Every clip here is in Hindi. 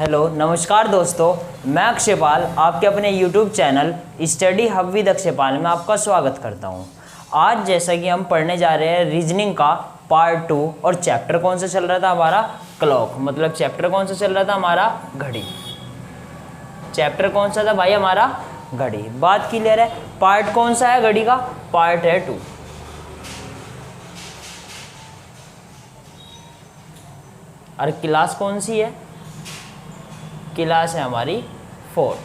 हेलो नमस्कार दोस्तों, मैं अक्षयपाल आपके अपने YouTube channel study hub with Akshaypal में आपका स्वागत करता हूं। आज जैसा कि हम पढ़ने जा रहे हैं रीजनिंग का पार्ट 2 और चैप्टर कौन सा चल रहा था हमारा क्लॉक, मतलब चैप्टर कौन सा चल रहा था हमारा घड़ी। चैप्टर कौन सा था भाई हमारा घड़ी। बात क्लियर है। पार्ट कौन सा है घड़ी का? पार्ट है 2। और क्लास कौन सी है? क्लास है हमारी 4th,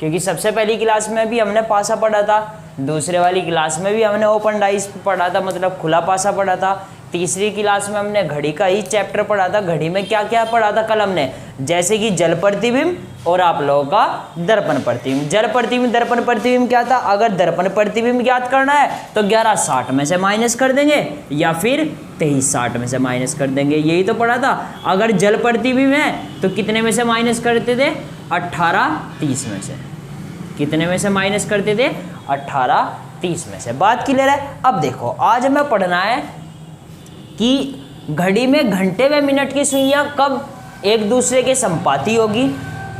क्योंकि सबसे पहली क्लास में भी हमने पासा पढ़ा था, दूसरे वाली क्लास में भी हमने ओपन डाइस पढ़ा था, मतलब खुला पासा पढ़ा था। तीसरी क्लास में हमने घड़ी का ही चैप्टर पढ़ा था। घड़ी में क्या क्या पढ़ा था कल हमने, जैसे कि जल प्रतिबिंब और आप लोगों का दर्पण प्रतिबिंब। जल प्रतिबिंब दर्पण प्रतिबिंब क्या था? अगर दर्पण प्रतिबिंब ज्ञात करना है तो 1160 में से माइनस कर देंगे या फिर 2360 में से माइनस कर देंगे, यही तो पढ़ा था। अगर जल प्रतिबिंब है तो कितने में से माइनस करते थे? 1830 में से। कितने में से माइनस करते थे? 1830 में से। बात क्लियर है। अब देखो आज हमें पढ़ना है कि घड़ी में घंटे व मिनट की सुइयां कब एक दूसरे के संपाती होगी।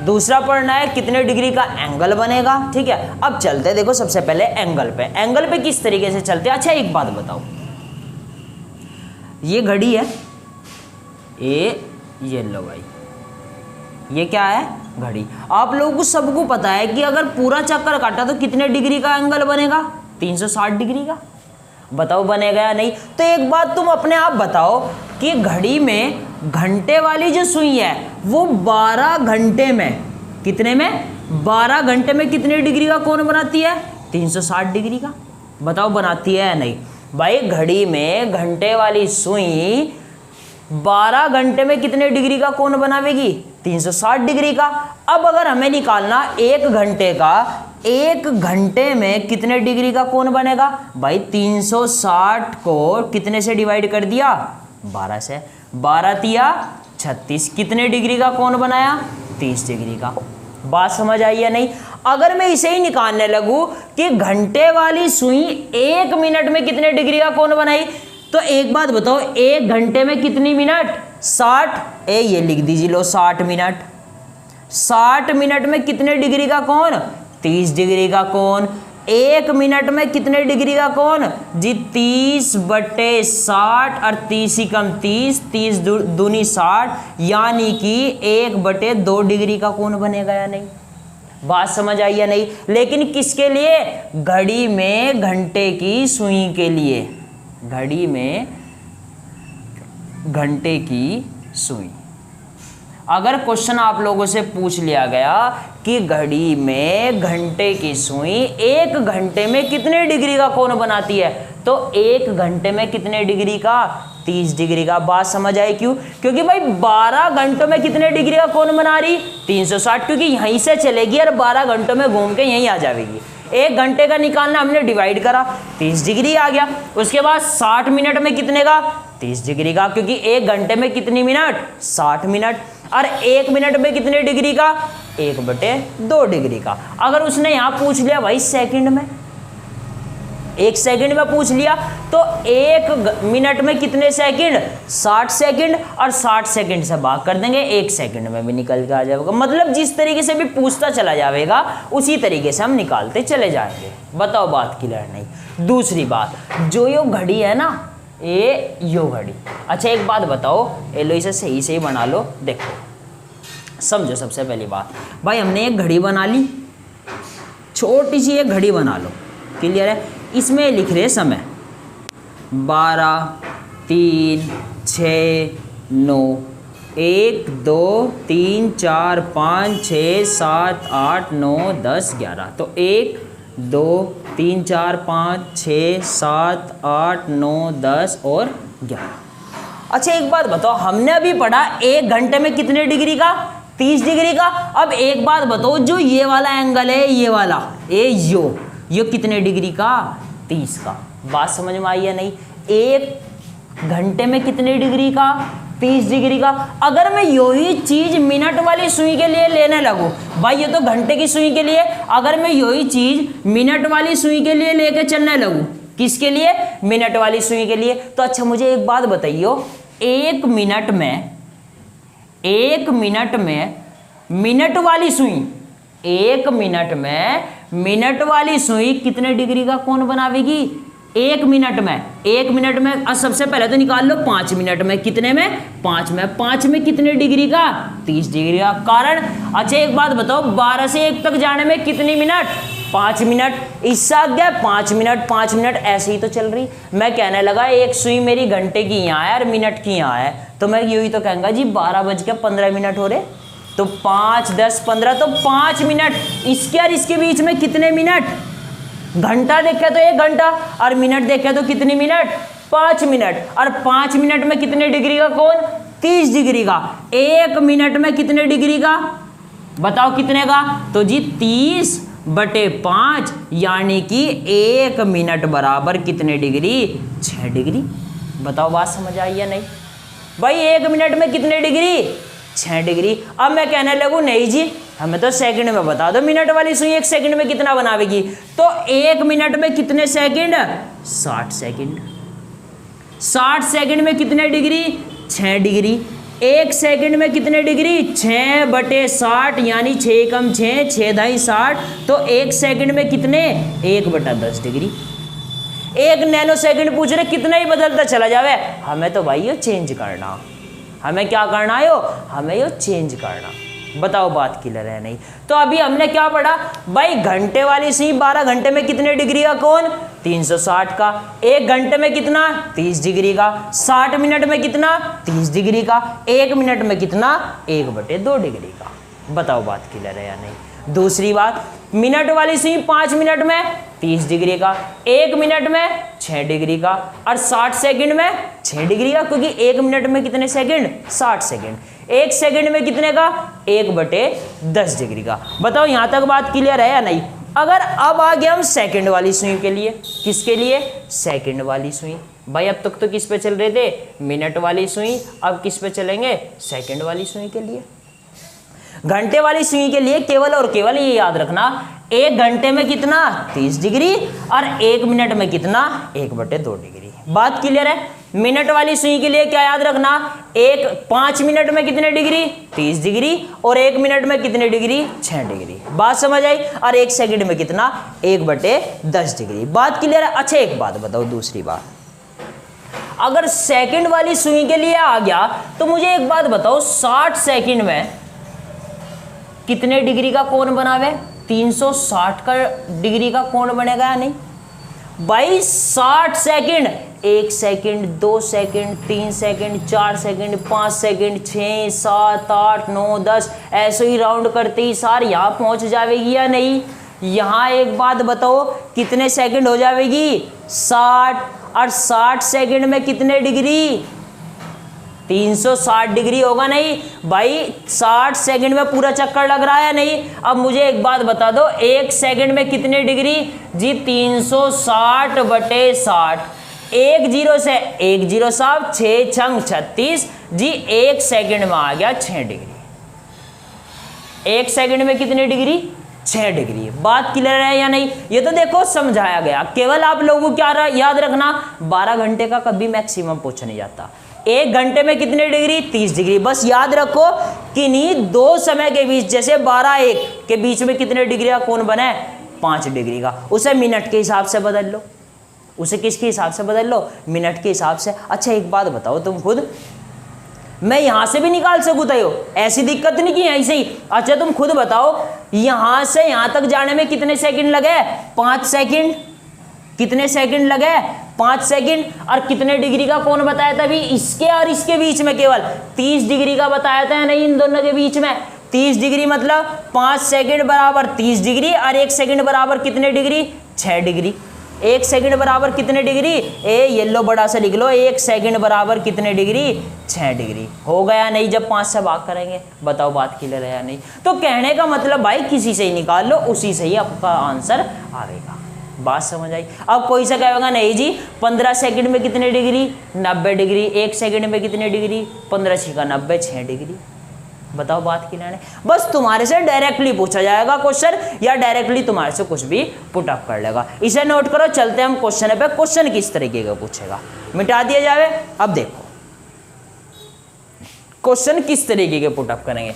दूसरा पढ़ना है कितने डिग्री का एंगल बनेगा। ठीक है, अब चलते हैं। देखो सबसे पहले एंगल पे। एंगल पे किस तरीके से चलते हैं? अच्छा एक बात बताओ, ये घड़ी है, ये लो भाई, ये क्या है? घड़ी। आप लोगों को सबको पता है कि अगर पूरा चक्कर काटा तो कितने डिग्री का एंगल बनेगा? 360 डिग्री का। बताओ बनेगा या नहीं? तो एक बात तुम अपने आप बताओ कि घड़ी में घंटे वाली जो सुई है वो 12 घंटे में कितने में? 12 घंटे में कितने डिग्री का कोण बनाती है? 360 डिग्री का। बताओ बनाती है या नहीं? भाई घड़ी में घंटे वाली सुई 12 घंटे में कितने डिग्री का कोण बनावेगी? 360 डिग्री का। अब अगर हमें निकालना एक घंटे का, एक घंटे में कितने डिग्री का कोण बनेगा? भाई 360 को कितने से डिवाइड कर दिया? 12 से। 12 तिया 36, कितने डिग्री का कोण बनाया? 30 डिग्री का। बात समझ आई या नहीं? अगर मैं इसे ही निकालने लगूं कि घंटे वाली सुई 1 मिनट में कितने डिग्री का कोण बनाई, तो एक बात बताओ, 1 घंटे में कितनी मिनट? 60। ये लिख दीजिए, लो 60 मिनट। 60 मिनट में कितने डिग्री का कोण? 30 डिग्री का कोण। 1 मिनट में कितने डिग्री का कोण जी? 30/60 और 30 ही कम 30, 30 दूनी 60, यानी कि 1/2 डिग्री का कोण बनेगा या नहीं? बात समझ आई या नहीं? लेकिन किसके लिए? घड़ी में घंटे की सुई के लिए। घड़ी में घंटे की सुई। अगर क्वेश्चन आप लोगों से पूछ लिया गया कि घड़ी में घंटे की सुई 1 घंटे में कितने डिग्री का कोण बनाती है, तो 1 घंटे में कितने डिग्री का? 30 डिग्री का। बात समझ आई क्यों? क्योंकि भाई 12 घंटों में कितने डिग्री का कोण बना रही? 360, क्योंकि यहीं से चलेगी और 12 घंटों में घूम के यहीं आ जाएगी। 1 घंटे का निकालना, हमने डिवाइड करा, 30 डिग्री आ गया। उसके बाद 60 मिनट में कितने का? 30 डिग्री का, क्योंकि 1 घंटे में कितनी मिनट? 60 मिनट। और 1 मिनट में कितने डिग्री का? 1/2 डिग्री का। अगर उसने यहां पूछ लिया भाई सेकंड में, 1 सेकंड में पूछ लिया, तो 1 मिनट में कितने सेकंड? 60 सेकंड। और 60 सेकंड से भाग कर देंगे, 1 सेकंड में भी निकल के आ जाएगा। मतलब जिस तरीके से भी पूछता चला जाएगा उसी तरीके से हम निकालते चले जाएंगे। बताओ बात क्लियर नहीं? दूसरी बात, जो यो घड़ी है ना, यो घड़ी। अच्छा एक बात बताओ, लो इसे सही से ही बना लो। देखो समझो, सबसे पहली बात भाई, हमने एक घड़ी बना ली, छोटी सी एक घड़ी बना लो, क्लियर है? इसमें लिख रहे समय 12, 3, 6, 9, 1, 2, 3, 4, 5, 6, 7, 8, 9, 10, 11। तो 1, 2, 3, 4, 5, 6, 7, 8, 9, 10 और 11। अच्छा एक बात बताओ, हमने अभी पढ़ा 1 घंटे में कितने डिग्री का? 30 डिग्री का। अब एक बात बताओ, जो ये वाला एंगल है, ये वाला, यो कितने डिग्री का? 30 का। बात समझ में आई या नहीं? 1 घंटे में कितने डिग्री का? 30 डिग्री का। अगर मैं यही चीज मिनट वाली सुई के लिए लेने लगूं, भाई ये तो घंटे की सुई के लिए, अगर मैं यही चीज मिनट वाली सुई के लिए लेके चलने लगूं, किसके लिए? मिनट वाली सुई के लिए। तो अच्छा मुझे एक बात बताइए, 1 मिनट में 1 मिनट में मिनट वाली सुई, 1 मिनट में मिनट वाली सुई कितने डिग्री का कोण बनावेगी? 1 मिनट में, 1 मिनट में। अब सबसे पहले तो निकाल लो 5 मिनट में, कितने में? 5 में। 5 में कितने डिग्री का? 30 डिग्री का। कारण, अच्छा एक बात बताओ, 12 से 1 तक जाने में कितनी मिनट? 5 मिनट। इससे आगे 5 मिनट, 5 मिनट, ऐसे ही तो चल रही। मैं कहने लगा एक सुई मेरी घंटे की यहाँ है और मिनट की यहाँ है, तो मैं यूं ही तो कहूँगा जी 12:15 हो रहे, तो 5, 10, 15, तो 5 मिनट। इसके और इसके बीच में कितने मिनट? घंटा देखे तो 1 घंटा और मिनट देखे तो कितनी मिनट? 5 मिनट। और 5 मिनट में कितने डिग्री का कोण? 30 डिग्री का। 1 मिनट में कितने डिग्री का? बताओ कितने का? तो जी 30/5, यानी कि 1 मिनट बराबर कितने डिग्री? 6 डिग्री। बताओ बात समझ आई या नहीं? भाई 1 मिनट में कितने डिग्री? 6 डिग्री। अब मैं कहने लगूँ नहीं जी हमें तो सेकंड में बता दो, मिनट वाली सुई 1 सेकंड में कितना बनावेगी? तो 1 मिनट में कितने सेकंड? 60 सेकंड। 60 सेकंड में कितने डिग्री? 6 डिग्री। 1 सेकंड में कितने डिग्री? 6/60, यानी 6 कम 6, 6 दाई 60, तो 1 सेकंड में कितने? 1/10 डिग्री। 1 नैनो सेकंड पूछ रहे, कितना ही बदलता चला जावे, हमें तो भाई ये चेंज करना। हमें क्या करना है? हमें ये चेंज करना। बताओ बात क्लियर है नहीं? तो अभी हमने क्या पढ़ा भाई? घंटे वाली सुई 12 घंटे में कितने डिग्री का कोण? 360 का। 1 घंटे में कितना? 30 डिग्री का। 60 मिनट में कितना? 30 डिग्री का। 1 मिनट में कितना? 1/2 डिग्री का। बताओ बात क्लियर है या नहीं? दूसरी बात, मिनट वाली सुई 5 मिनट में 30 डिग्री का, 1 मिनट में 6 डिग्री का, और 60 सेकंड में 6 डिग्री का, क्योंकि 1 मिनट में कितने सेकंड? 60 सेकंड। 1 सेकंड में कितने का? 1/10 डिग्री का। बताओ यहां तक बात क्लियर है या नहीं? अगर अब आ गए हम सेकंड वाली सुई के लिए, किसके लिए? सेकंड वाली सुई। भाई अब तक तो किस पे चल रहे थे? मिनट वाली सुई। अब किस पे चलेंगे? सेकंड वाली सुई के लिए। घंटे वाली सुई के लिए केवल और केवल ये याद रखना, 1 घंटे में कितना? 30 डिग्री, और 1 मिनट में कितना? 1/2 डिग्री। बात क्लियर है? मिनट वाली सुई के लिए क्या याद रखना? 5 मिनट में कितने डिग्री? 30 डिग्री, और 1 मिनट में कितने डिग्री? 6 डिग्री। बात समझ आई? और 1 सेकंड में कितना? 1/10 डिग्री। बात क्लियर है? अच्छा एक बात बताओ, दूसरी बात, अगर सेकंड वाली सुई के लिए आ गया तो मुझे एक बात बताओ, 60 सेकंड में कितने डिग्री का कोण बनावे? 360 का डिग्री का कोण बनेगा या नहीं? भाई 60 second, 1 second, 2 second, 3 second, 4 second, 5 second, 6, 7, 8, 9, 10, ऐसे ही राउंड करते ही सार यहाँ पहुँच जाएगी या नहीं? यहाँ एक बात बताओ, कितने सेकंड हो जाएगी? 60, और 60 सेकंड में कितने डिग्री? 360 डिग्री होगा नहीं भाई? 60 सेकंड में पूरा चक्कर लग रहा है नहीं? अब मुझे एक बात बता दो, 1 सेकंड में कितने डिग्री? जी 360/60। 1 0 से 1 0 साहब, 6 छंग 36 जी। 1 सेकंड में आ गया 6 डिग्री। 1 सेकंड में कितने डिग्री? 6 डिग्री। बात क्लियर है या नहीं? ये तो देखो समझाया गया। केवल आप लोगों को क्या याद रखना, 12 घंटे का कभी मैक्सिमम पूछा नहीं जाता। 1 घंटे में कितने डिग्री? 30 डिग्री। बस याद रखो कि नहीं, 2 समय के बीच, जैसे 12-1 के बीच में कितने डिग्री का कोण बना है? 5 डिग्री का। उसे मिनट के हिसाब से बदल लो। उसे किसके हिसाब से बदल लो? मिनट के हिसाब से। अच्छा एक बात बताओ तुम खुद, मैं यहां से भी निकाल सकूं तो ऐसी दिक्कत नहीं की ऐसे ही। अच्छा तुम खुद बताओ, यहां से यहां तक जाने में कितने सेकंड लगे? 5 सेकंड। कितने सेकंड लगे? 5 सेकंड। और कितने डिग्री का कोण बताया था अभी? इसके और इसके बीच में केवल 30 डिग्री का बताया था नहीं? इन दोनों के बीच में 30 डिग्री, मतलब 5 सेकंड बराबर 30 डिग्री, और 1 सेकंड बराबर कितने डिग्री? 6 डिग्री। 1 सेकंड बराबर कितने डिग्री? येलो बड़ा सा लिख लो, 1 सेकंड बराबर कितने डिग्री? 6 डिग्री। हो गया नहीं जब 5 से भाग करेंगे? बताओ बात क्लियर है या नहीं? तो कहने का मतलब भाई किसी से ही निकाल लो, उसी से ही आपका आंसर आएगा। बात समझ आई? अब कोई सा कहेगा नहीं जी 15 सेकंड में कितने डिग्री? 90 डिग्री। 1 सेकंड में कितने डिग्री? 15 × 90, 6 डिग्री। बताओ बात की लाने। बस तुम्हारे से डायरेक्टली पूछा जाएगा क्वेश्चन, या डायरेक्टली तुम्हारे से कुछ भी पुट अप कर लेगा। इसे नोट करो। चलते हैं हम क्वेश्चन पे। क्वेश्चन किस तरीके का पूछेगा, मिटा दिया जाए। अब देखो क्वेश्चन किस तरीके के पुटअप करेंगे।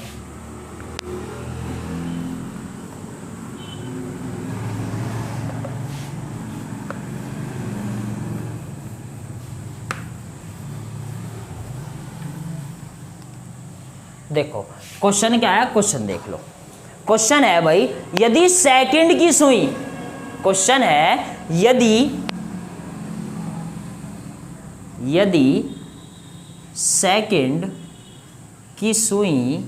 देखो क्वेश्चन क्या है, क्वेश्चन देख लो। क्वेश्चन है भाई, यदि सेकंड की सुई, क्वेश्चन है यदि सेकंड की सुई,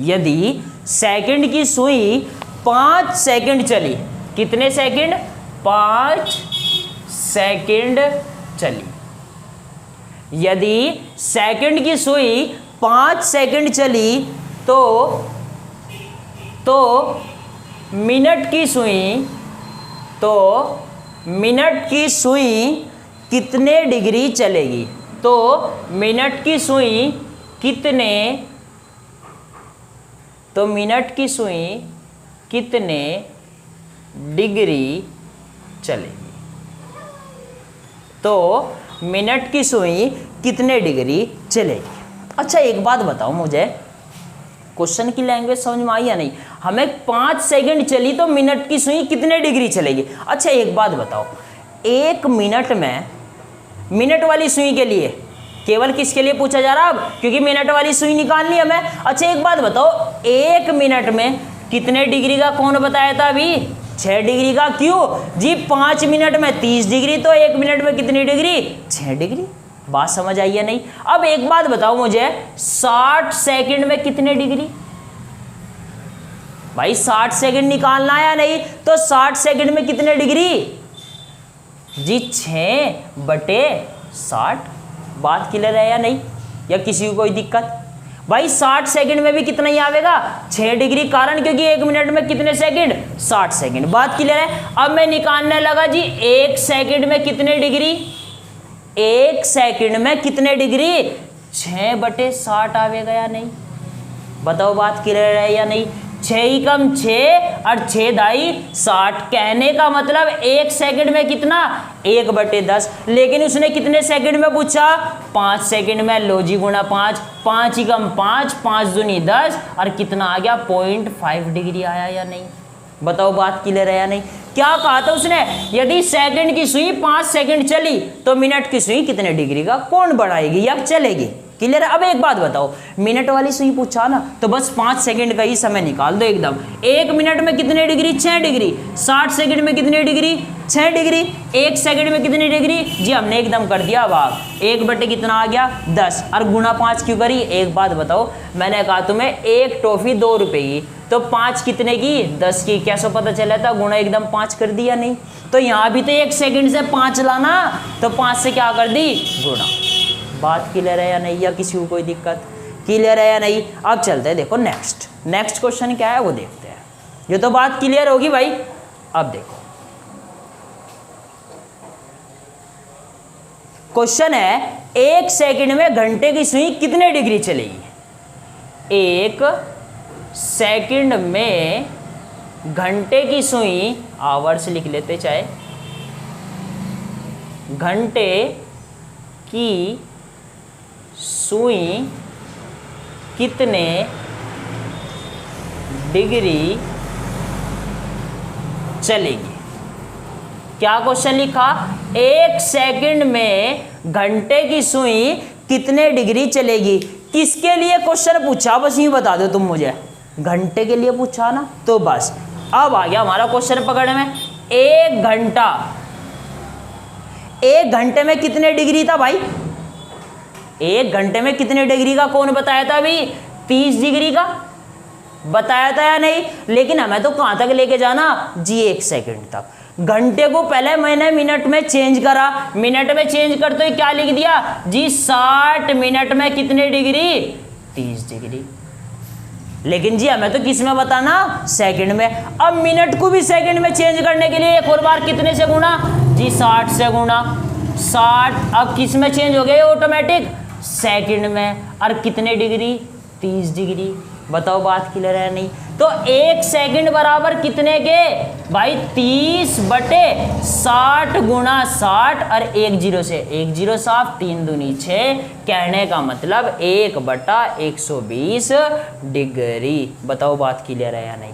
यदि सेकंड की सुई 5 सेकंड चली, कितने सेकंड, 5 सेकंड चली। यदि सेकंड की सुई 5 सेकंड चली तो मिनट की सुई कितने डिग्री चलेगी। तो मिनट की सुई कितने डिग्री चलेगी। तो मिनट की सुई कितने डिग्री चलेगी। अच्छा एक बात बताओ मुझे, क्वेश्चन की लैंग्वेज समझ में आई या नहीं। हमें 5 सेकंड चली तो मिनट की सुई कितने डिग्री चलेगी। अच्छा एक बात बताओ, 1 मिनट में, मिनट वाली सुई के लिए, केवल किसके लिए पूछा जा रहा है अब, क्योंकि मिनट वाली सुई निकालनी है हमें। अच्छा एक बात बताओ, 1 मिनट में कितने डिग्री का कोण बताया था अभी, 6 डिग्री का। क्यों जी, 5 मिनट में 30 डिग्री, तो 1 मिनट में कितनी डिग्री, 6 डिग्री। बात समझ आई या नहीं। अब एक बात बताओ मुझे, 60 सेकंड में कितने डिग्री। भाई 60 सेकंड निकालना है या नहीं, तो 60 सेकंड में कितने डिग्री जी, 6/60। बात क्लियर है या नहीं, या किसी को कोई दिक्कत। भाई 60 सेकंड में भी कितना ही आवेगा, 6 डिग्री, कारण क्योंकि 1 मिनट में कितने सेकंड, 60 सेकंड। बात क्लियर है। अब मैं निकालने लगा जी 1 सेकंड में कितने डिग्री, 1 सेकंड में कितने डिग्री, 6/60 आवेगा या नहीं। बताओ बात क्लियर है या नहीं। 6 ही कम 6 और 6 दाई 60, कहने का मतलब 1 सेकंड में कितना, 1/10। लेकिन उसने कितने सेकंड में पूछा, 5 सेकंड में। लो जी गुणा 5, 5 ही कम 5, 5 दूनी 10, और कितना आ गया, 0.5 डिग्री आया या नहीं। बताओ बात क्लियर है या नहीं। क्या कहा था उसने, यदि सेकंड की सुई 5 सेकंड चली तो मिनट की सुई कितने डिग्री का कोण बढ़ाएगी या चलेगी। क्लियर है। अब एक बात बताओ, मिनट वाली सुई पूछा ना, तो बस 5 सेकंड का ही समय निकाल दो एकदम। 1 मिनट में कितने डिग्री, 6 डिग्री। 60 सेकंड में कितने डिग्री, 6 डिग्री। 1 सेकंड में कितनी डिग्री जी, हमने एकदम कर दिया भाग। 1 कितना आ गया, 10, और गुणा 5 क्यों करी। एक बात बताओ, मैंने कहा तुम्हें एक टॉफी 2 रुपए की, तो 5 कितने की, 10 की। कैसे पता चला था, गुणा एकदम 5 कर दिया नहीं। तो यहाँ भी तो 1 सेकंड से 5 लाना, तो 5 से क्या कर दी, गुणा। बात क्लियर है या नहीं, या किसी को कोई दिक्कत, क्लियर है या नहीं। अब चलते हैं, देखो नेक्स्ट क्वेश्चन क्या है वो देखते हैं। ये तो बात क्लियर होगी भाई। अब देखो क्वेश्चन है, 1 सेकंड में घंटे की सुई कितने डिग्री चलेगी। 1 सेकंड में घंटे की सुई, आवर्स लिख लेते चाहे, घंटे की सुई कितने डिग्री चलेगी। क्या क्वेश्चन लिखा, 1 सेकंड में घंटे की सुई कितने डिग्री चलेगी। किसके लिए क्वेश्चन पूछा, बस यूं बता दो तुम मुझे। घंटे के लिए पूछा ना, तो बस अब आ गया हमारा क्वेश्चन पकड़ में। 1 घंटा, 1 घंटे में कितने डिग्री था भाई, 1 घंटे में कितने डिग्री का कोण बताया था अभी, 30 डिग्री का बताया था या नहीं। लेकिन हमें तो कहां तक लेके जाना जी, 1 सेकंड तक। घंटे को पहले मैंने मिनट में चेंज करा, मिनट में चेंज करते हुए क्या लिख दिया जी, 60 मिनट में कितने डिग्री, 30 डिग्री। लेकिन जी हमें तो किस में बताना, सेकंड में। अब मिनट को भी सेकंड में चेंज करने के लिए एक और बार कितने से गुणा जी, 60 से गुणा। 60 अब किस में चेंज हो गए ऑटोमेटिक, सेकंड में। और कितने डिग्री, 30 डिग्री। बताओ बात क्लियर है नहीं? तो 1 सेकंड बराबर कितने के भाई? 30/60 गुणा 60 और 1 जीरो से 1 जीरो साफ, 3 दूनी 6। कहने का मतलब 1/120 डिग्री। बताओ बात क्लियर है या नहीं?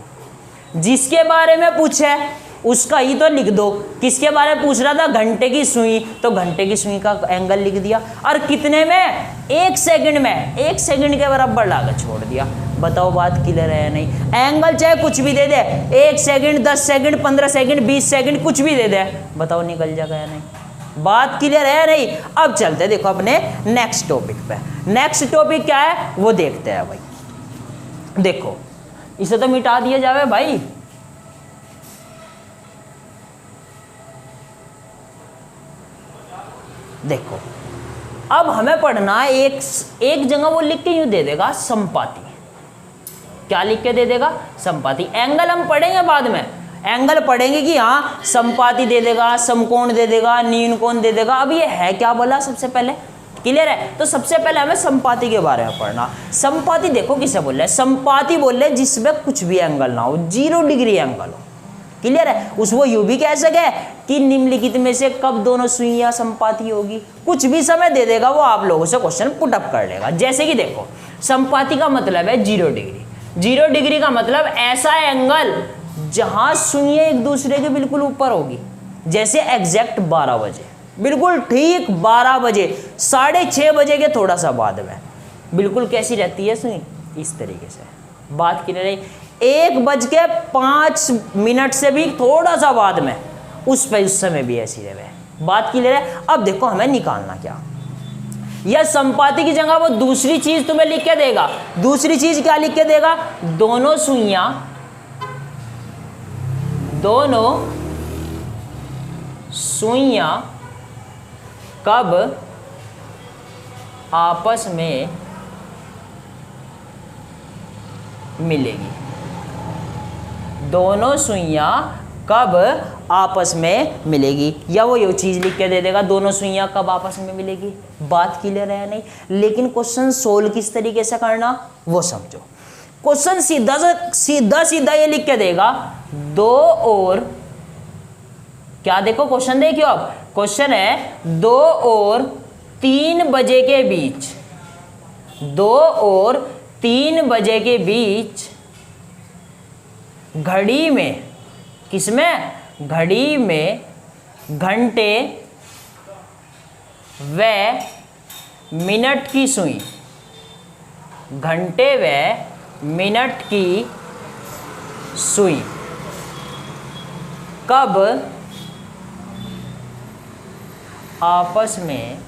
जिसके बारे में पूछा है उसका ही तो लिख दो। किसके बारे में पूछ रहा था? घंटे की सुई, तो घंटे की सुई का एंगल लिख दिया। और कितने में? 1 सेकंड में, 1 सेकंड के बराबर लाकर छोड़ दिया। बताओ बात क्लियर है या नहीं? एंगल चाहे कुछ भी दे दे, 1 सेकंड, 10 सेकंड, 15 सेकंड, 20 सेकंड, कुछ भी दे दे, बताओ निकल जाएगा या नहीं? बात क्लियर है या नहीं? अब चलते देखो अपने नेक्स्ट टॉपिक पे। नेक्स्ट टॉपिक क्या है वो देखते हैं भाई। देखो इसे तो मिटा दिया जावे भाई। देखो अब हमें पढ़ना है, एक जगह वो लिख के यूं दे देगा संपाति। क्या लिख के दे देगा? संपाति। एंगल हम पढ़ेंगे बाद में, एंगल पढ़ेंगे कि हाँ संपाति दे देगा, समकोण दे देगा, न्यून कोण दे देगा। अब ये है क्या बोला सबसे पहले? क्लियर है? तो सबसे पहले हमें संपाति के बारे में पढ़ना। संपाति देखो किसे बोल रहे हैं? संपाति बोल रहे हैं जिसमें कुछ भी एंगल ना हो, 0 डिग्री एंगल हो। क्लियर है? उसको यूं भी कह सके कि निम्नलिखित में से कब दोनों सुइयां संपाति होगी। कुछ भी समय दे देगा वो, आप लोगों से क्वेश्चन पुट अप कर लेगा। जैसे कि देखो संपाति का मतलब है 0 डिग्री। 0 डिग्री का मतलब ऐसा एंगल जहां सुइयां एक दूसरे के बिल्कुल ऊपर होगी। जैसे एग्जैक्ट 12 बजे, बिल्कुल ठीक 12 बजे, 6:30 बजे के थोड़ा सा बाद में बिल्कुल कैसी रहती है सुई? इस तरीके से। बात की नहीं, 1:05 से भी थोड़ा सा बाद में उस समय भी ऐसी रहे। बात क्लियर है? अब देखो हमें निकालना क्या। यह संपाति की जगह वो दूसरी चीज तुम्हें लिख के देगा। दूसरी चीज क्या लिख के देगा? दोनों सुइयां कब आपस में मिलेगी। दोनों सुइयां कब आपस में मिलेगी, या वो ये चीज लिख के दे देगा दोनों सुइयां कब आपस में मिलेगी। बात क्लियर है या नहीं? लेकिन क्वेश्चन सोल्व किस तरीके से करना वो समझो। क्वेश्चन सीधा ये लिख के देगा, दो और क्या, देखो क्वेश्चन देखियो। अब क्वेश्चन है 2 और 3 बजे के बीच, 2 और 3 बजे के बीच घड़ी में, किसमें? घड़ी में घंटे व मिनट की सुई, घंटे व मिनट की सुई कब आपस में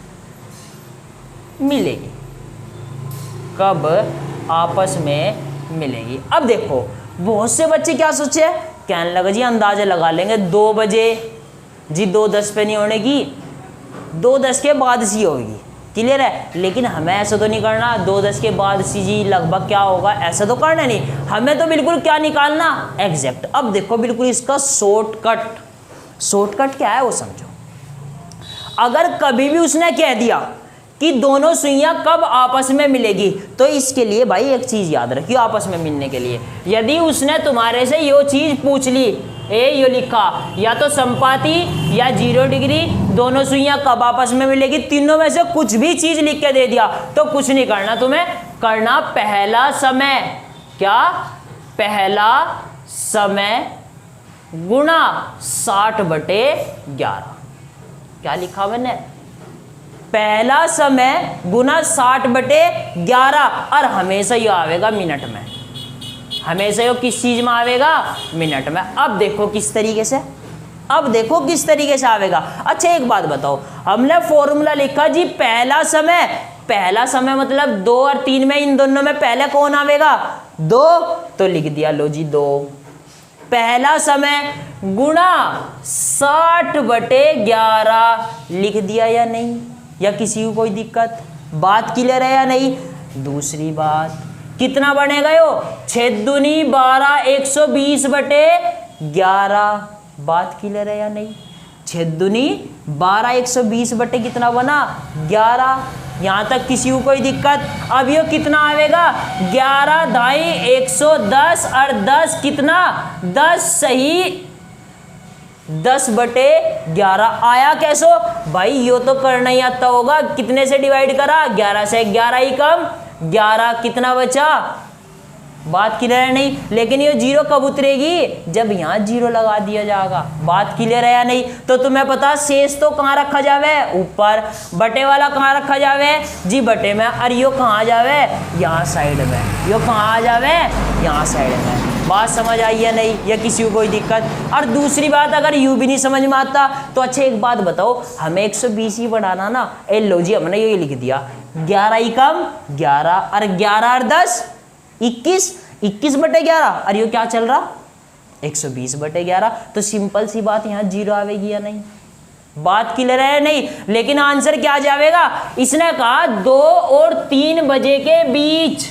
मिलेगी, कब आपस में मिलेगी। अब देखो बहुत से बच्चे क्या सोचे, कहने लगा जी अंदाजा लगा लेंगे 2 बजे जी, 2:10 पे नहीं होने की, 2:10 के बाद सी होगी। क्लियर है? लेकिन हमें ऐसा तो नहीं करना 2:10 के बाद सी जी लगभग क्या होगा, ऐसा तो करना नहीं। हमें तो बिल्कुल क्या निकालना, एग्जैक्ट। अब देखो बिल्कुल इसका शॉर्टकट क्या है वो समझो। अगर कभी भी उसने कह दिया कि दोनों सुइयां कब आपस में मिलेगी, तो इसके लिए भाई एक चीज याद रखियो आपस में मिलने के लिए। यदि उसने तुम्हारे से यो चीज पूछ ली, यो लिखा या तो संपाति या 0 डिग्री, दोनों सुइयां कब आपस में मिलेगी, तीनों में से कुछ भी चीज लिख के दे दिया तो कुछ नहीं करना, तुम्हें करना पहला समय। क्या? पहला समय गुणा 60/11। क्या लिखा मैंने? पहला समय गुना 60/11। और हमेशा ये आवेगा मिनट में, हमेशा ये किस चीज में आवेगा, मिनट में। अब देखो किस तरीके से, अब देखो किस तरीके से आवेगा। अच्छा एक बात बताओ, हमने फॉर्मूला लिखा जी पहला समय, पहला समय मतलब 2 और 3 में, इन दोनों में पहले कौन आवेगा, 2, तो लिख दिया लो जी 2। पहला समय गुणा 60/11 लिख दिया या नहीं, या किसी को कोई दिक्कत? बात क्लियर है या नहीं? दूसरी बात कितना बनेगा यो, 6 दूनी 12, 120/11। बात क्लियर है या नहीं? 6 दूनी 12, 120 बटे कितना बना, 11। यहाँ तक किसी को कोई दिक्कत? अब ये कितना आवेगा? 11 दाई 110 और 10 कितना? 10 सही 10/11 आया कैसो? भाई यो तो करना ही आता होगा। कितने से डिवाइड करा? 11 से। 11 ही कम 11 कितना बचा? बात क्लियर है नहीं? लेकिन ये जीरो कब उतरेगी? जब यहाँ जीरो लगा दिया जाएगा। बात क्लियर है या नहीं? तो तुम्हें पता शेष तो कहाँ रखा जावे? ऊपर। बटे वाला कहाँ रखा जावे? जी बटे में। और यो कहाँ जावे? यहाँ साइड में। यो कहाँ आ जावे? यहाँ साइड में। बात समझ आई है नहीं? या किसी को कोई दिक्कत? और दूसरी बात, अगर यू भी नहीं समझ में आता तो अच्छा एक बात बताओ, हमें 120 ही बढ़ाना ना। ए लो जी, हमने ये लिख दिया 11 ही कम 11 और 11 और 10 21 21/11। और ये क्या चल रहा? 120/11। तो सिंपल सी बात, यहाँ जीरो आवेगी या नहीं? बात क्लियर है नहीं? लेकिन आंसर क्या जाएगा? इसने कहा 2 और 3 बजे के बीच।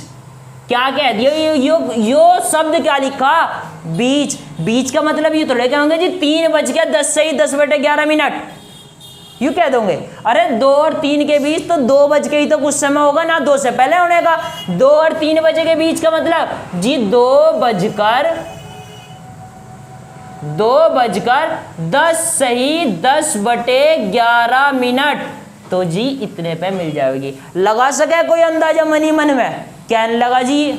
क्या कह दिया? यो शब्द क्या लिखा? बीच। बीच का मतलब ये थोड़े कहोगे जी 3:10 से ही 10/11। यूँ कह दोगे अरे 2 और 3 के बीच, तो 2 बज के ही तो कुछ समय होगा ना, 2 से पहले होने का। 2 और 3 बजे के बीच का मतलब जी 2:10 सही 10/11। तो जी इतने पे मिल जाएगी। लगा सके कोई अंदाजा मनी मन में? क्या लगा जी?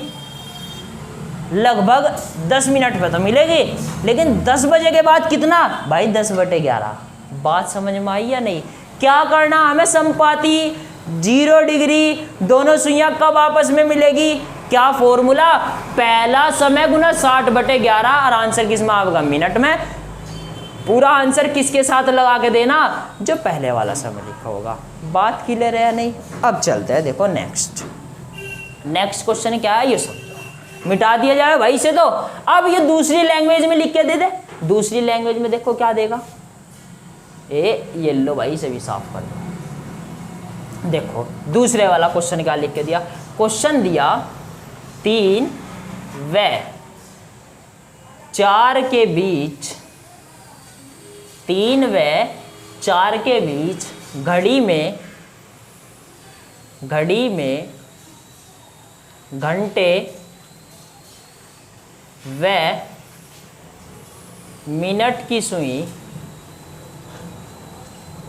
लगभग 10 मिनट पे तो मिलेगी। लेकिन 10 बजे के बाद कितना? भाई 10/11। बात समझ में आई या नहीं? क्या करना हमें? संपाती 0 डिग्री, दोनों सुइयां कब आपस में मिलेगी? क्या फॉर्मूला? पहला समय गुना 60/11। और आंसर किस में आएगा? मिनट में। पूरा आंसर किसके साथ लगा के देना? जो पहले वाला समय लिखा होगा। बात क्लियर है या नहीं? अब चलते हैं, देखो नेक्स्ट क्वेश्चन क्या है? ये सब मिटा दिया जाए भाई से। तो अब ये दूसरी लैंग्वेज में लिख के दे दे। दूसरी लैंग्वेज में देखो क्या देगा? येलो भाई से भी साफ कर दो। देखो दूसरे वाला क्वेश्चन क्या लिख के दिया? क्वेश्चन दिया 3 व 4 के बीच, 3 व 4 के बीच घड़ी में घंटे व मिनट की सुई,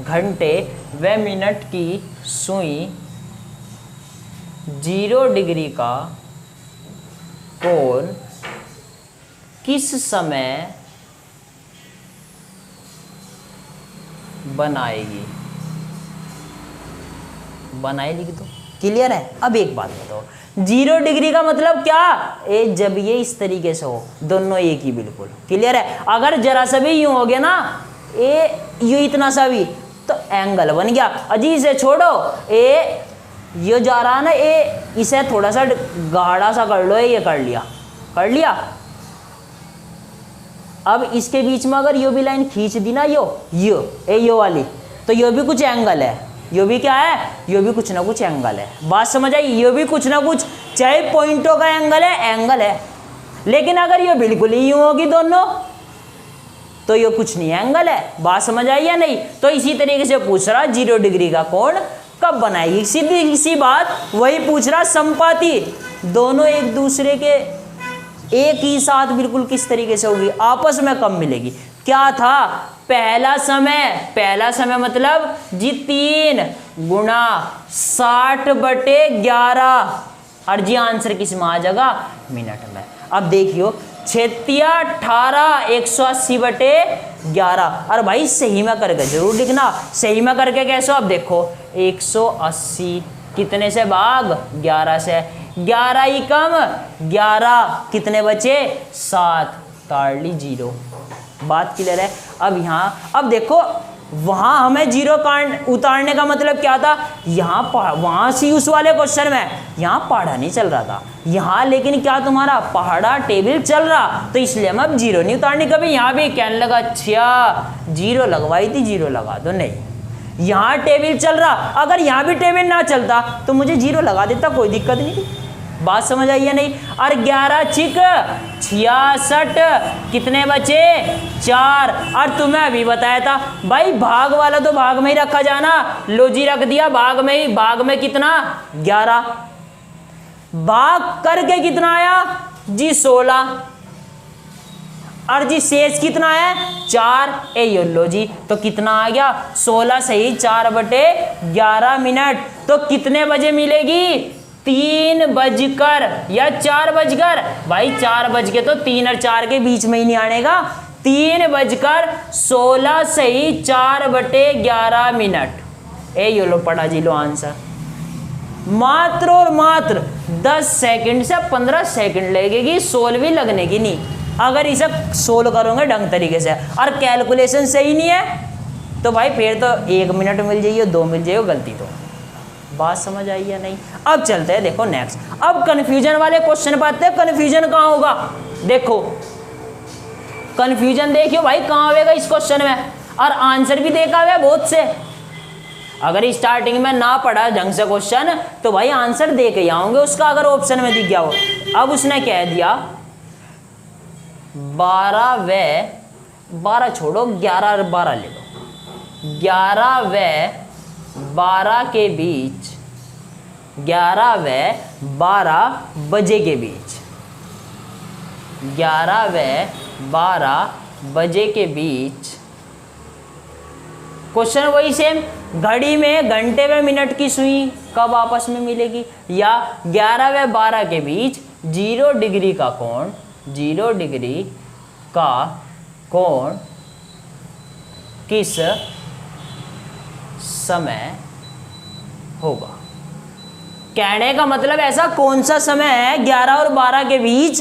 घंटे व मिनट की सुई 0 डिग्री का कोण किस समय बनाएगी? बनाए लिख दो। क्लियर है? अब एक बात बताओ, 0 डिग्री का मतलब क्या? जब ये इस तरीके से हो, दोनों एक ही बिल्कुल। क्लियर है? अगर जरा सा भी यूं हो गया ना, यूं इतना सा भी, तो एंगल बन गया। अजी इसे छोड़ो, ये जा रहा ना, इसे थोड़ा सा गाढ़ा सा कर लो। ये कर लिया। अब इसके बीच में अगर यो भी लाइन खींच दी ना, यो वाली, तो यो भी कुछ एंगल है। यो भी क्या है? यो भी कुछ ना कुछ एंगल है। बात समझ आई? यो भी कुछ ना कुछ, चाहे पॉइंटों का एंगल है। लेकिन अगर ये बिल्कुल ही यूं होगी दोनों, तो ये कुछ नहीं एंगल है। बात समझ आई या नहीं? तो इसी तरीके से पूछ रहा 0 डिग्री का कोण कब बनाएगी? सीधी सी बात वही पूछ रहा। संपाती दोनों एक दूसरे के एक ही साथ बिल्कुल किस तरीके से होगी? आपस में कब मिलेगी? क्या था? पहला समय मतलब जी 3 गुणा 60/11। और जी आंसर किस में आ जाएगा? मिनट में। अब देखियो 36 18 180/11। और भाई सही में करके जरूर लिखना। सही में करके कैसे? अब देखो 180 कितने से भाग? 11 से। 11 ही कम 11 कितने बचे? 7। ताड़ ली 0। बात क्लियर है? अब यहाँ अब देखो, वहां हमें 0 उतारने का मतलब क्या था? वहां से उस वाले क्वेश्चन में यहाँ पहाड़ा नहीं चल रहा था, यहाँ लेकिन क्या तुम्हारा पहाड़ा टेबल चल रहा, तो इसलिए हम अब 0 नहीं उतारनी। कभी यहाँ भी कहने लगा अच्छा 0 लगवाई थी, 0 लगा दो। नहीं, यहाँ टेबल चल रहा, अगर यहाँ भी टेबल ना चलता तो मुझे 0 लगा देता, कोई दिक्कत नहीं थी। बात समझ आई या नहीं। और 11 छिक 66, कितने बचे 4। और तुम्हें अभी बताया था भाई भाग वाला तो भाग में ही रखा जाना, लो जी रख दिया भाग में ही। भाग में कितना 11, भाग करके कितना आया जी 16, और जी शेष कितना है 4। ये लो जी, तो कितना आ गया 16 सही 4/11 मिनट। तो कितने बजे मिलेगी 3 बजकर या 4 बजकर, भाई 4 बज के तो 3 और 4 के बीच में ही नहीं आनेगा, 3:16 सही 4/11 मिनट। ये लो पढ़ा जी लो आंसर। मात्र और मात्र 10 सेकंड से 15 सेकंड लगेगी, सोल्व भी लगने की नहीं, अगर इसे सोल्व करोगे ढंग तरीके से। और कैलकुलेशन सही नहीं है तो भाई फिर तो 1 मिनट मिल जाइए 2 मिल जाइए गलती। तो बात समझ आई या नहीं। अब चलते हैं देखो नेक्स्ट, अब कंफ्यूजन वाले क्वेश्चन पे आते हैं। कंफ्यूजन कहाँ होगा देखो, कंफ्यूजन देखियो भाई कहाँ होगा इस क्वेश्चन में, और आंसर भी देखा हुआ है बहुत से। अगर स्टार्टिंग में ना पढ़ा ढंग से क्वेश्चन तो भाई आंसर दे के आओगे उसका, अगर ऑप्शन में दिख गया हो। अब उसने कह दिया 12 छोड़ो 11 और 12 ले लो, 11 व 12 के बीच, 11 व 12 बजे के बीच, 11 व 12 बजे के बीच। क्वेश्चन वही सेम, घड़ी में घंटे व मिनट की सुई कब आपस में मिलेगी, या 11 व 12 के बीच 0 डिग्री का कोण, 0 डिग्री का कोण किस समय होगा। कहने का मतलब ऐसा कौन सा समय है 11 और 12 के बीच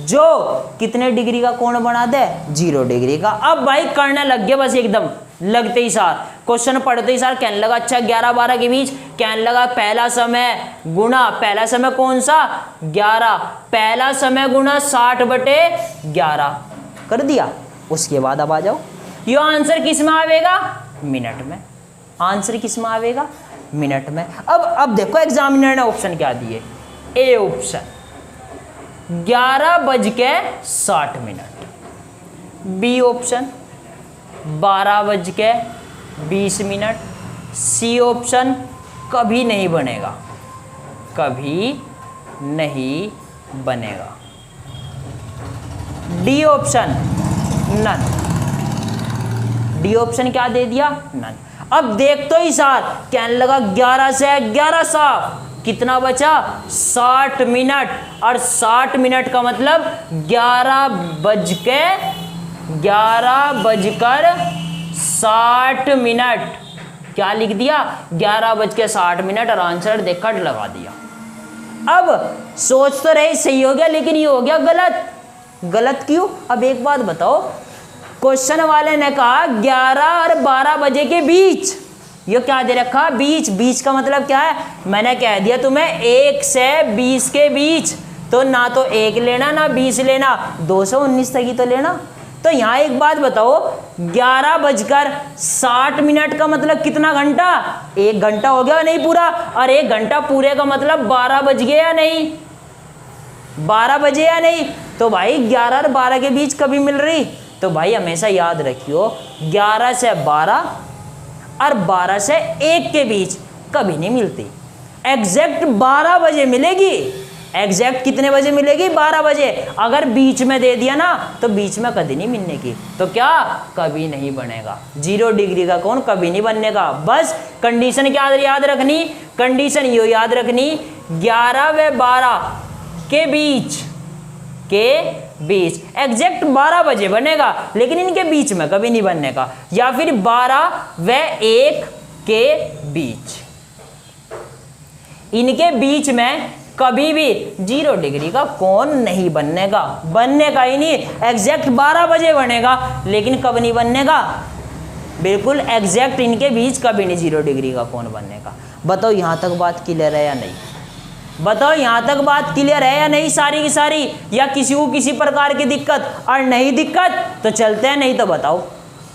जो कितने डिग्री का कोण बना दे 0 डिग्री का। अब भाई करने लग गया बस एकदम लगते ही सार, क्वेश्चन पढ़ते ही सार कहने लगा अच्छा 11-12 के बीच, कहने लगा पहला समय गुणा, पहला समय कौन सा 11, पहला समय गुणा 60/11 कर दिया। उसके बाद अब आ जाओ, ये आंसर किस में आवेगा मिनट में, आंसर किस में आवेगा मिनट में। अब देखो एग्जामिनर ने ऑप्शन क्या दिए, A option 11:60, B option 12:20, C option कभी नहीं बनेगा, कभी नहीं बनेगा, D option none, D option क्या दे दिया नन। अब देख तो ही सार कहने लगा 11 से 11 साफ कितना बचा 60 मिनट, और 60 मिनट का मतलब 11:60 क्या लिख दिया 11:60 और आंसर देखकर लगा दिया। अब सोच तो रहे सही हो गया लेकिन ये हो गया गलत। गलत क्यों? अब एक बात बताओ, क्वेश्चन वाले ने कहा 11 और 12 बजे के बीच, ये क्या दे रखा बीच, बीच का मतलब क्या है, मैंने कह दिया तुम्हें 1 से 20 के बीच, तो ना तो 1 लेना ना 20 लेना, 219 तक ही तो लेना। तो यहाँ एक बात बताओ 11:60 का मतलब कितना घंटा, 1 घंटा हो गया नहीं पूरा, और 1 घंटा पूरे का मतलब 12 बज गए या नहीं, 12 बजे या नहीं। तो भाई 11 और 12 के बीच कभी मिल रही, तो भाई हमेशा याद रखियो 11 से 12 और 12 से 1 के बीच कभी नहीं मिलती, एग्जैक्ट 12 बजे मिलेगी। एग्जैक्ट कितने बजे मिलेगी 12 बजे। अगर बीच में दे दिया ना तो बीच में कभी नहीं मिलने की, तो क्या कभी नहीं बनेगा 0 डिग्री का कोण कभी नहीं बनने का। बस कंडीशन क्या याद रखनी, कंडीशन ये याद रखनी 11 व 12 के बीच एग्जैक्ट 12 बजे बनेगा, लेकिन इनके बीच में कभी नहीं बनने का, या फिर 12 व 1 के बीच, इनके बीच में कभी भी 0 डिग्री का कोण नहीं बनने का, बनने का ही नहीं, एग्जैक्ट 12 बजे बनेगा लेकिन कब नहीं बनने का, बिल्कुल एग्जैक्ट इनके बीच कभी नहीं 0 डिग्री का कोण बनने का। बताओ यहां तक बात क्लियर है या नहीं, बताओ यहां तक बात क्लियर है या नहीं सारी की सारी, या किसी को किसी प्रकार की दिक्कत, और नहीं दिक्कत तो चलते हैं, नहीं तो बताओ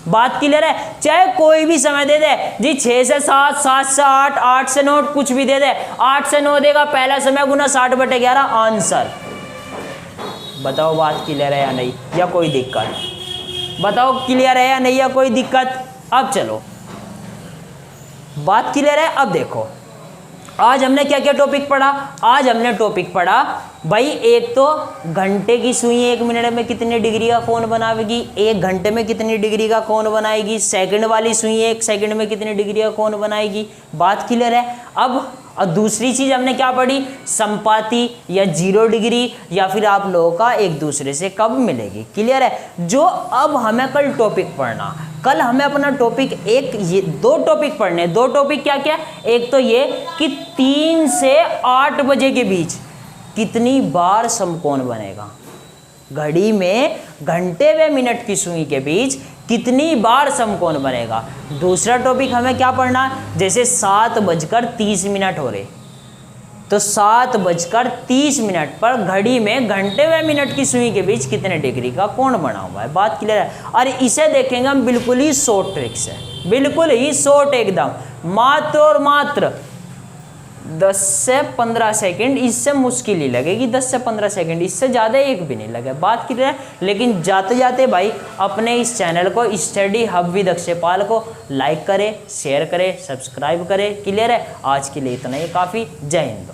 बात क्लियर है? चाहे कोई भी समय दे दे जी, 6 से 7, 7 से 8, 8 से 9, कुछ भी दे दे, 8 से 9 देगा, पहला समय गुना 60/11 आंसर। बताओ बात क्लियर है या नहीं, या कोई दिक्कत? बताओ क्लियर है या नहीं, या कोई दिक्कत? अब चलो बात क्लियर है। अब देखो आज हमने क्या क्या टॉपिक पढ़ा। आज हमने टॉपिक पढ़ा भाई, एक तो घंटे की सुई 1 मिनट में कितनी डिग्री का कोण बनाएगी, 1 घंटे में कितनी डिग्री का कोण बनाएगी, सेकंड वाली सुई 1 सेकंड में कितनी डिग्री का कोण बनाएगी। बात क्लियर है? अब और दूसरी चीज हमने क्या पढ़ी, संपाती या 0 डिग्री, या फिर आप लोगों का एक दूसरे से कब मिलेगी। क्लियर है? जो अब हमें कल टॉपिक पढ़ना, कल हमें अपना टॉपिक ये 2 टॉपिक पढ़ने। 2 टॉपिक क्या क्या? एक तो ये कि 3 से 8 बजे के बीच कितनी बार समकोण बनेगा, घड़ी में घंटे व मिनट की सुई के बीच कितनी बार समकोण बनेगा। दूसरा टॉपिक हमें क्या पढ़ना, जैसे 7:30 हो रहे, तो 7:30 पर घड़ी में घंटे व मिनट की सुई के बीच कितने डिग्री का कोण बना हुआ है। बात क्लियर है? और इसे देखेंगे हम बिल्कुल ही शॉर्ट ट्रिक से, बिल्कुल ही शॉर्ट, एकदम मात्र और मात्र 10 से 15 सेकंड, इससे मुश्किल ही लगेगी 10 से 15 सेकंड, इससे ज़्यादा एक भी नहीं लगे। बात क्लियर है? लेकिन जाते जाते भाई अपने इस चैनल को स्टडी हब विद अक्षयपाल को लाइक करें, शेयर करें, सब्सक्राइब करें। क्लियर है? आज के लिए इतना ही काफ़ी। जय हिंद।